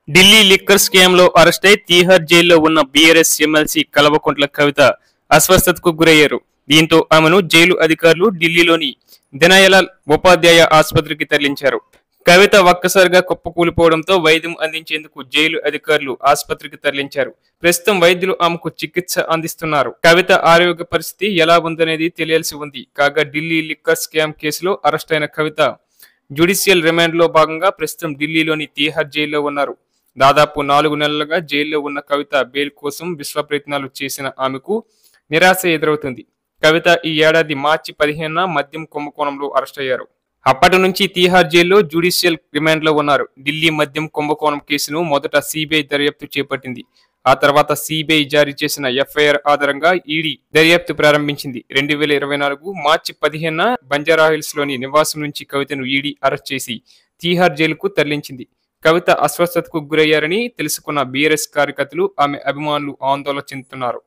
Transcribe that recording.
Delhi liquor scam లో arrest అయి తీహార్ జైల్లో ఉన్న బీఆర్ఎస్ ఎమ్మెల్సీ కల్వకుంట్ల కవిత అస్వస్థతకు గురయ్యారు. దీంతో ఆమెను జైలు అధికారులు ఢిల్లీలోని దీనదయాళ్ ఉపాధ్యాయ ఆసుపత్రికి తరలించారు. కవిత ఒక్కసారిగా కుప్పకూలిపోవడంతో వైద్యం అందించేందుకు జైలు అధికారులు ఆసుపత్రికి తరలించారు. ప్రస్తుతం వైద్యులు ఆమెకు చికిత్స అందిస్తున్నారు. కవిత ఆరోగ్య పరిస్థితి ఎలా ఉందనేది తెలియాల్సి ఉంది. కాగా ఢిల్లీ లిక్కర్ స్కామ్ కేసులో అరెస్ట్ అయిన కవిత జ్యుడిషియల్ రిమాండ్ లో భాగంగా ప్రస్తుతం ఢిల్లీలోని తీహార్ జైల్లో ఉన్నారు. దాదాపు 4 నెలలుగా జైల్లో ఉన్న కవిత బెయిల్ కోసం విశ్వ ప్రయత్నాలు చేసిన ఆమెకు నిరాశ ఎదురవుతుంది. కవిత ఈ ఏడాది మార్చి 15న మద్యం కుంభకోణంలో అరెస్ట్ అయ్యారు. అప్పటి నుంచి తీహార్ జైల్లో జ్యుడిషియల్ రిమాండ్ లో ఉన్నారు. ఢిల్లీ మద్యం కుంభకోణం కేసును మొదట సిబిఐ దర్యాప్తు చేపట్టింది. ఆ తర్వాత సిబిఐ జారీ చేసిన ఎఫ్ఐఆర్ ఆధారంగా ఈడీ దర్యాప్తు ప్రారంభించింది. 2024 మార్చి 15న బంజారాహిల్స్ లోని నివాసం నుంచి కవితను ఈడీ అరెస్ట్ చేసి తీహార్ జైలుకు తరలించింది. కవిత అస్వస్థతకు గురయ్యారని తెలుసుకున్న బీఆర్ఎస్ కార్యకర్తలు, ఆమె అభిమానులు ఆందోళన చెందుతున్నారు.